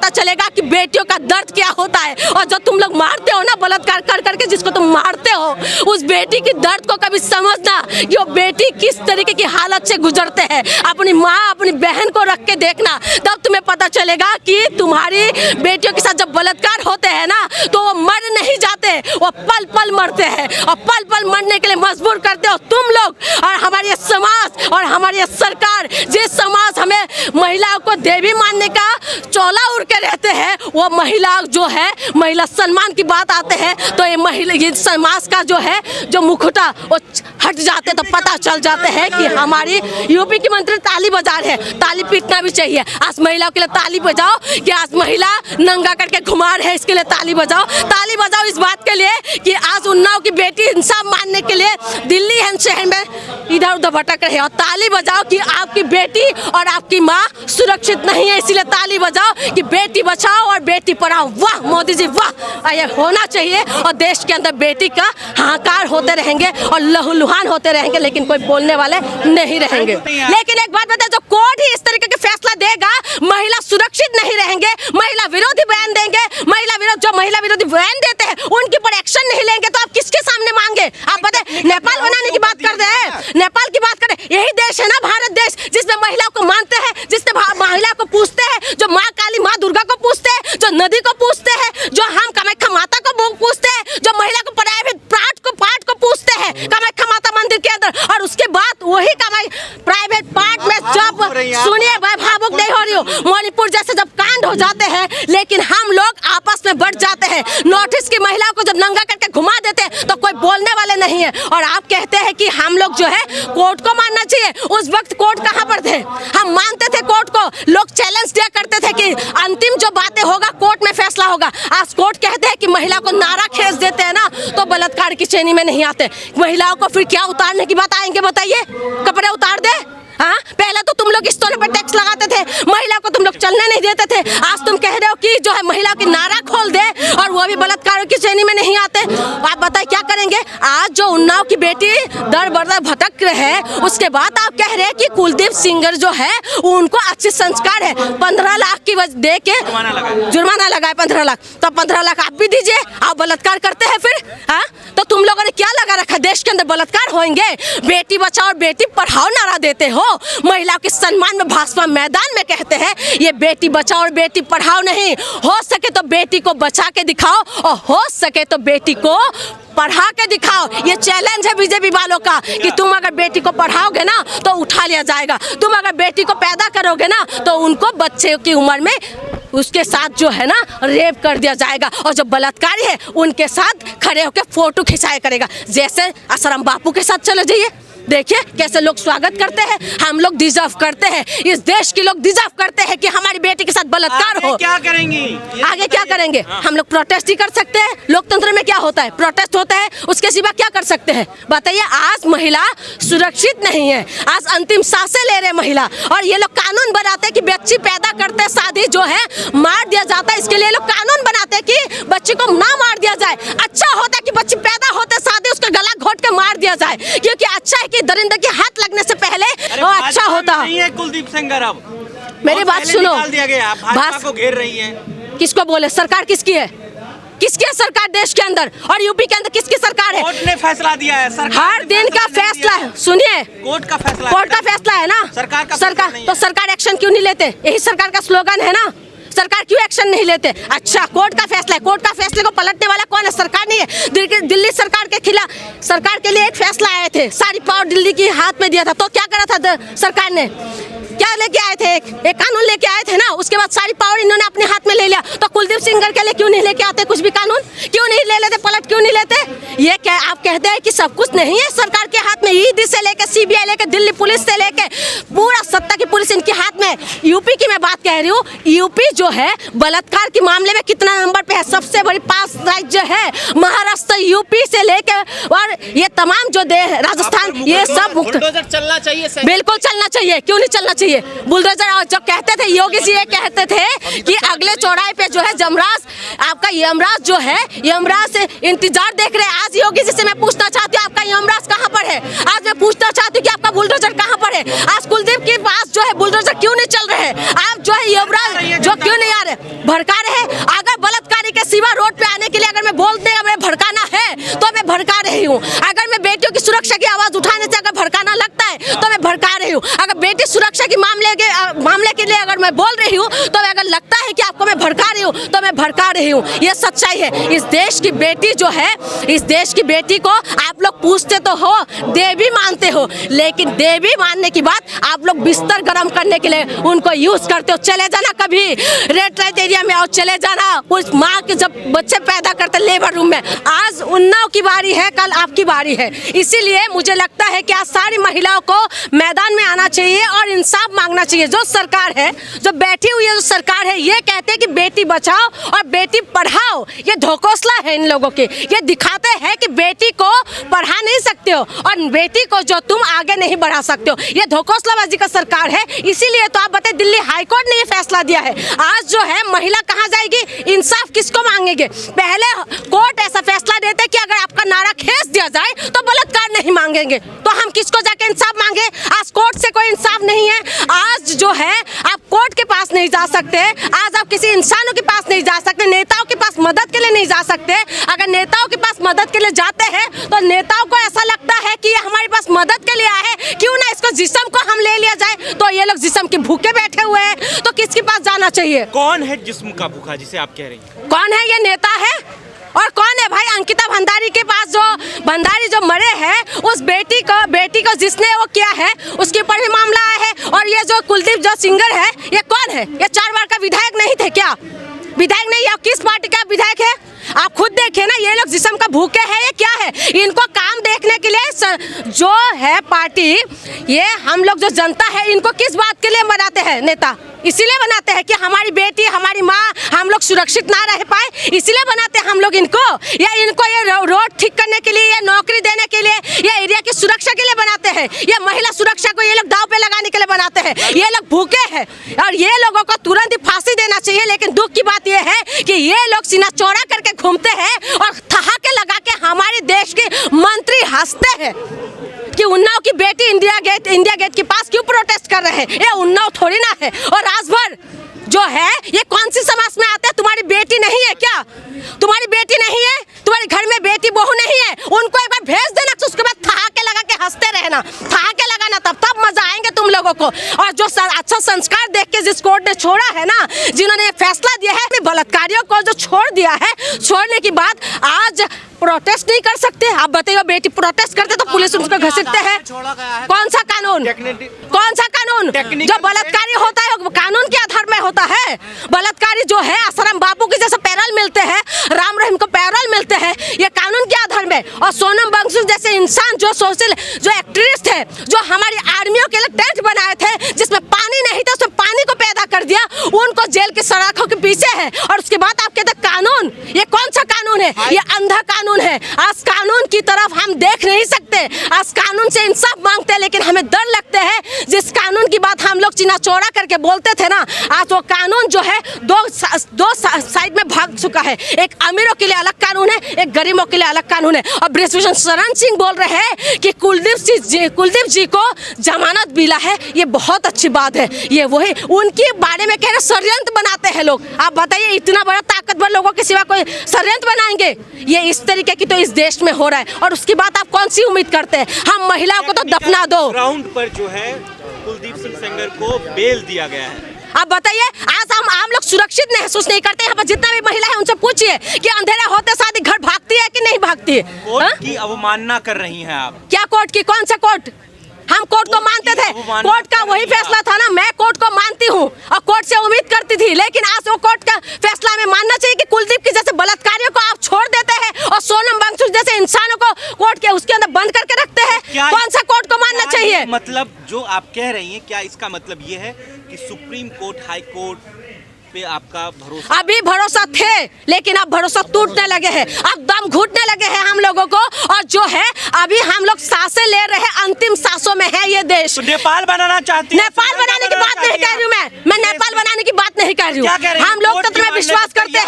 पता चलेगा कि बेटियों का दर्द क्या होता है। और जो तुम लोग मारते हो ना, बलात्कार कर करके जिसको तुम मारते हो, उस बेटी की दर्द को कभी समझना कि वो बेटी किस तरीके की हालत से गुजरते हैं। अपनी माँ अपनी बहन को रख के देखना, तब तुम्हें पता चलेगा कि तुम्हारी बेटियों के साथ जब बलात्कार होते हैं ना, तो वो मर नहीं जाते, वो पल पल मरते हैं। और पल पल मरने के लिए मजबूर करते हो तुम लोग और हमारी समाज और हमारी सरकार। जिस समाज हमें महिलाओं को देवी मानने का चोला उड़ के रहते हैं, वो महिला जो है, महिला सम्मान की बात आते हैं तो ये समाज का जो है, जो मुखौटा वो हट जाते, तो पता चल जाते हैं कि हमारी यूपी की मंत्री ताली बजा रहे हैं। ताली पीटना भी चाहिए। आज महिलाओं के लिए ताली बजाओ कि आज महिला नंगा करके घुमा रहे हैं, इसके लिए ताली बजाओ। ताली बजाओ इस बात के लिए कि आज उन्नाव की बेटी इंसाफ मानने के लिए दिल्ली शहर में इधर उधर भटक रहे हैं। और ताली बजाओ कि आपकी बेटी और आपकी माँ सुरक्षित नहीं है, इसीलिए ताली बजाओ कि बेटी बचाओ और बेटी पढ़ाओ। वाह मोदी जी वाह, ये होना चाहिए। और देश के अंदर बेटी का हाहाकार होते रहेंगे और लहूलुहान होते रहेंगे, लेकिन कोई बोलने वाले नहीं रहेंगे। लेकिन एक बात बता, जो कोर्ट ही इस तरीके के फैसला देगा, महिला सुरक्षित नहीं रहेंगे, महिला विरोधी बयान देंगे, जो महिला विरोधी बयान देते हैं उनके ऊपर एक्शन नहीं लेंगे, तो आप किसके सामने मांगे? आप बताए, नेपाल बनाने की बात कर रहे हैं, नेपाल की बात करें। यही देश है ना भारत देश, जिसमें महिलाओं को मानते हैं, जिसमें महिला को पूछते हैं, जो माँ काली माँ दुर्गा को पूछते हैं, जो नदी को पूछते हैं, जो हम कामाख्या माता को पूछते हैं, जो महिला को प्राइवेट पार्ट को पूछते हैं कामाख्या माता मंदिर के अंदर। और उसके बाद वही प्राइवेट पार्ट में जब सुनिए, भावुक नहीं हो रही हो, मणिपुर जैसे जब कांड हो जाते हैं, लेकिन हम लोग आपस में बढ़ जाते हैं। नॉर्थ ईस्ट की महिलाओं को जब नंगा करके घुमा देते हैं तो कोई बोलने वाले नहीं है। और आप कहते हैं कि हम लोग जो है कोर्ट को मानना चाहिए। उस वक्त कोर्ट कहाँ पर थे? हम मानते थे कोर्ट को, लोग चैलेंज दिया करते थे कि अंतिम जो बातें होगा कोर्ट में फैसला होगा। आज कोर्ट कहते हैं कि महिला को नारा खींच देते हैं ना, तो बलात्कार की श्रेणी में नहीं आते। महिलाओं को फिर क्या उतारने की बात आएंगे बताइए? कपड़े उतार दे? हाँ, पहले तो तुम लोग स्तनों पर टैक्स लगाते थे, महिला को तुम लोग चलने नहीं देते थे। आज तुम कह रहे हो कि जो है महिला की नारा खोल दे और वो भी बलात्कारों की श्रेणी में नहीं आते। आप बताइए क्या करेंगे? आज जो उन्नाव की बेटी दर बदर भटक रहे हैं, उसके बाद आप कह रहे हैं कि कुलदीप सिंगर जो है उनको अच्छे संस्कार है, 15 लाख की दे के जुर्माना लगाए 15 लाख, तो 15 लाख आप भी दीजिए। आप बलात्कार करते हैं फिर? हाँ, तो तुम लोगों ने क्या लगा रखा? देश के अंदर बलात्कार होंगे? बेटी बचाओ और बेटी पढ़ाओ नारा देते हो, महिला के सम्मान में भाजपा मैदान में कहते हैं ये बेटी बचाओ और बेटी पढ़ाओ नहीं, हो सके तो बेटी को बचा के दिखाओ और हो सके तो बेटी को पढ़ा के दिखाओ। ये चैलेंज है बीजेपी वालों का कि तुम अगर बेटी को पढ़ाओगे ना तो उठा लिया जाएगा, तुम अगर बेटी को पैदा करोगे ना तो उनको बच्चे की उम्र में उसके साथ जो है ना रेप कर दिया जाएगा, और जो बलात्कारी है उनके साथ खड़े होकर फोटो खिंचाया करेगा। जैसे आसाराम बापू के साथ चले जाइए, देखिए कैसे लोग स्वागत करते हैं। हम लोग डिजर्व करते हैं, इस देश के लोग डिजर्व करते हैं कि हमारी बेटी के साथ बलात्कार हो। क्या करेंगी? आगे क्या करेंगे? हम लोग प्रोटेस्ट ही कर सकते हैं। लोकतंत्र में क्या होता है? प्रोटेस्ट होता है, उसके सिवा क्या कर सकते हैं बताइए? आज महिला सुरक्षित नहीं है, आज अंतिम सांसें ले रहे महिला, और ये लोग कानून बनाते हैं कि बच्ची पैदा करते शादी जो है मार दिया जाता है। इसके लिए लोग कानून बनाते हैं कि बच्ची को ना मार दिया जाए। अच्छा होता है कि बच्ची पैदा होते शादी उसका गला घोट के मार दिया जाए, क्योंकि अच्छा है कि दरिंदर के हाथ लगने से पहले वो अच्छा होता। नहीं है कुलदीप सिंगर, अब मेरी बात सुनो, दिया गया, भाजपा को घेर रही है। किसको बोले? सरकार किसकी है? किसकी है सरकार देश के अंदर? और यूपी के अंदर किसकी सरकार है? कोर्ट ने फैसला दिया है, हर दिन का फैसला है। सुनिए, कोर्ट का फैसला, कोर्ट का फैसला है ना, सरकार तो सरकार एक्शन क्यों नहीं लेते? यही सरकार का स्लोगन है ना, सरकार क्यों एक्शन नहीं लेते? अच्छा, कोर्ट का फैसला है, कोर्ट का फैसले को पलटने वाला कौन है? सरकार नहीं है। दिल्ली सरकार के खिलाफ, सरकार के लिए एक फैसला आए थे, सारी पावर दिल्ली के हाथ में दिया था, तो क्या करा था सरकार ने? क्या लेके आए थे? एक कानून लेके आए थे ना, उसके बाद सारी पावर इन्होंने अपने हाथ में ले लिया। तो कुलदीप सिंगर के लिए क्यों नहीं लेके आते कुछ भी कानून? क्यों नहीं ले लेते? पलट क्यों नहीं लेते? ये क्या आप कहते हैं कि सब कुछ नहीं है सरकार के हाथ में? ईडी से लेके सीबीआई लेके दिल्ली पुलिस से लेके पूरा सत्ता की पुलिस इनके हाथ में। यूपी की मैं बात कह रही हूँ, यूपी जो है बलात्कार के मामले में कितना नंबर पे है? सबसे बड़ी 5 राज्य है, महाराष्ट्र, यूपी से लेके और ये तमाम जो राजस्थान, ये सब बुलडोजर चलना चाहिए। बिल्कुल चलना चाहिए, क्यों नहीं चलना चाहिए बुलडोजर? और जो कहते थे योगी जी, ये कहते थे कि अगले चौराहे पे जो है जमराज, आपका यमराज जो है, यमराज से इंतजार देख रहे हैं। आज योगी जी से मैं पूछना चाहती हूँ आपका यमराज कहाँ पर है? आज मैं पूछना चाहती हूँ कि आपका बुलडोजर कहाँ पर है? आज कुलदीप के पास जो है बुलडोजर क्यों नहीं चल रहे हैं? आप जो है युवराज जो क्यों नहीं आ रहे? भड़का रहे हैं। अगर बलात्कारी के सिवा रोड पे आने के लिए अगर मैं बोलते हैं मैं भड़काना है तो मैं भड़का रही हूँ। अगर मैं बेटियों की सुरक्षा की आवाज उठाने से अगर भड़काना लगता है तो मैं भड़का रही हूँ। अगर बेटी सुरक्षा के मामले के लिए अगर मैं बोल रही हूँ तो अगर लगता है कि आपको मैं भड़का रही हूँ तो मैं भड़का रही हूँ। ये सच्चाई है। इस देश की बेटी जो है, इस देश की बेटी को आप लोग पूछते तो हो, देवी मानते हो, लेकिन देवी मानने की बात आप लोग बिस्तर गर्म करने के लिए उनको यूज करते हो। चले जाना कभी रेड लाइट एरिया में और चले जाना उस माँ के जब बच्चे पैदा करते लेबर रूम में। आज उन्नाव की बारी है, कल आपकी बारी है। इसीलिए मुझे लगता है कि आज सारी महिलाओं को मैदान में आना चाहिए और इंसाफ मांगना चाहिए। जो सरकार है, जो बैठी हुई है, जो सरकार है, ये कहते हैं कि बेटी बचाओ और बेटी पढ़ाओ। ये धोखोसला है इन लोगों के। ये दिखाते हैं कि बेटी को पढ़ा नहीं सकते हो और बेटी को जो तुम आगे नहीं बढ़ा सकते हो। ये धोखोसलाबाजी का सरकार है। इसीलिए तो आप बताइए, दिल्ली हाईकोर्ट ने ये फैसला दिया है। आज जो है महिला कहाँ जाएगी? इंसाफ किसको मांगेंगे? पहले कोर्ट ऐसा फैसला देते कि अगर आपका नारा खींच दिया जाए तो बलात्कार नहीं मांगेंगे, तो हम किसको जाके इंसाफ मांगे? आज कोर्ट से कोई इंसाफ नहीं है। आज जो है आप कोर्ट के पास नहीं जा सकते, आज आप किसी इंसानों के पास नहीं जा सकते, नेताओं के पास मदद के लिए नहीं जा सकते। अगर नेताओं के पास मदद के लिए जाते हैं तो नेताओं को ऐसा लगता है कि ये हमारे पास मदद के लिए आए हैं, क्यों ना इसको जिस्म को हम ले लिया जाए। तो ये लोग जिस्म के भूखे बैठे हुए हैं, तो किसके पास जाना चाहिए? कौन है जिस्म का भूखा जिसे आप कह रही हैं? कौन है? ये नेता है। और कौन है भाई? अंकिता भंडारी के पास जो भंडारी जो मरे हैं, उस बेटी को जिसने वो किया है उसके ऊपर भी मामला आया है। और ये जो कुलदीप जो सिंगर है, ये कौन है? ये 4 बार का विधायक नहीं थे क्या? विधायक नहीं, या किस पार्टी का विधायक है? आप खुद देखिए ना, ये लोग जिस्म का भूखे हैं। ये क्या है? इनको काम देखने के लिए जो है पार्टी, ये हम लोग जो जनता है, इनको किस बात के लिए बनाते हैं नेता? इसीलिए बनाते हैं कि हमारी बेटी, हमारी माँ, हम लोग सुरक्षित ना रह पाए, इसीलिए बनाते हैं हम लोग इनको। या इनको ये रोड ठीक करने के लिए, या नौकरी देने के लिए, या एरिया की सुरक्षा के लिए बनाते हैं, या महिला सुरक्षा को ये लोग दांव पे लगाने के लिए बनाते हैं। ये लोग भूखे हैं और ये लोगों को तुरंत ही फांसी देना चाहिए। लेकिन दुख की बात ये है कि ये लोग सीना चौड़ा करके घूमते हैं और ठहाके लगा के हमारे देश के मंत्री हंसते हैं कि उन्नाव की बेटी इंडिया गेट के पास क्यों प्रोटेस्ट कर रहे हैं। ये उन्नाव थोड़ी ना है। और राजभर जो है, ये कौन सी समाज में आते हैं? तुम्हारी बेटी नहीं है क्या? तुम्हारी बेटी नहीं है? तुम्हारे घर में बेटी बहू नहीं है? उनको एक बार भेज देना, तो उसके बाद ठहाके लगा के हंसते रहना, ठहाके लगाना, तब मजा आएंगे तुम लोगों को। और जो अच्छा संस्कार देख के जिस कोर्ट ने छोड़ा है ना, जिन्होंने फैसला दिया है, बलात्कारियों को जो छोड़ दिया है, छोड़ने के बाद आज प्रोटेस्ट नहीं कर सकते। आप बताइए, बेटी प्रोटेस्ट करते तो पुलिस उनको घसीटते हैं। कौन सा कानून? कौन सा कानून? जो बलात्कारी होता है वो कानून के आधार में होता है। बलात्कारी जो है आसाराम बापू के जैसे पैरोल मिलते हैं, राम रहीम को पैरोल मिलते हैं, ये कानून के आधार में। और सोनम वांगचुक जैसे इंसान जो सोशल जो एक्टिविस्ट है, जो हमारी आर्मियों के लिए टेंट बनाए थे जिसमें पानी नहीं था, उसमें पानी को पैदा कर दिया, उनको जेल के सड़कों के पीछे है। और उसके बाद आप कहते कानून, ये कौन सा कानून है? ये अंधा कानून है। आज कानून की तरफ हम देख नहीं सकते, आज कानून से इंसाफ मांगते हैं, लेकिन हमें डर लगते हैं। जिस कानून की बात हम लोग सीना चौड़ा करके बोलते थे ना, आज वो कानून जो है दो साइड में भाग चुका है। एक अमीरों के लिए अलग कानून है, एक गरीबों के लिए अलग कानून है। और बृजभूषण शरण सिंह बोल रहे हैं कि कुलदीप जी को जमानत मिला है, ये बहुत अच्छी बात है। ये वही उनके बारे में कह रहे षड्यंत्र बनाते हैं लोग। आप बताइए, इतना बड़ा ताकतवर लोगों के सिवा कोई षड्यंत्र बनाएंगे? ये इस तरीके की तो इस देश में हो रहा है। और उसकी बात आप कौन सी उम्मीद करते हैं? हम महिलाओं को तो दफना दो। ग्राउंड पर जो है कुलदीप सिंह सेंगर को बेल दिया गया है। आप बताइए, आज हम आम लोग सुरक्षित महसूस नहीं करते। यहाँ पर जितना भी महिला है उनसे पूछिए कि अंधेरा होते साथ घर भागती है कि नहीं भागती है? कोर्ट की अवमानना कर रही हैं आप। क्या कोर्ट की? कौन सा कोर्ट? हम कोर्ट को मानते थे, कोर्ट का वही फैसला था ना। मैं कोर्ट को मानती हूँ और कोर्ट से उम्मीद करती थी, लेकिन आज वो कोर्ट का फैसला हमें मानना चाहिए कि कुलदीप के जैसे बलात्कारियों को आप छोड़ देते हैं और सोनम वांगचुक जैसे इंसानों को कोर्ट के उसके अंदर बंद करके रखते हैं। कौन सा कोर्ट को मानना चाहिए? मतलब जो आप कह रही हैं, क्या इसका मतलब ये है कि सुप्रीम कोर्ट, हाई कोर्ट पे आपका भरोसा? अभी भरोसा थे, लेकिन अब भरोसा टूटने लगे हैं, अब दम घुटने लगे हैं हम लोगों को। और जो है अभी हम लोग सांसें ले रहे हैं, अंतिम सांसों में है ये देश। तो नेपाल बनाना चाहती है? नेपाल बनाने की बात नहीं कह रही हूँ मैं नेपाल बनाने की बात नहीं कर रही हूँ। हम लोकतंत्र में विश्वास करते हैं।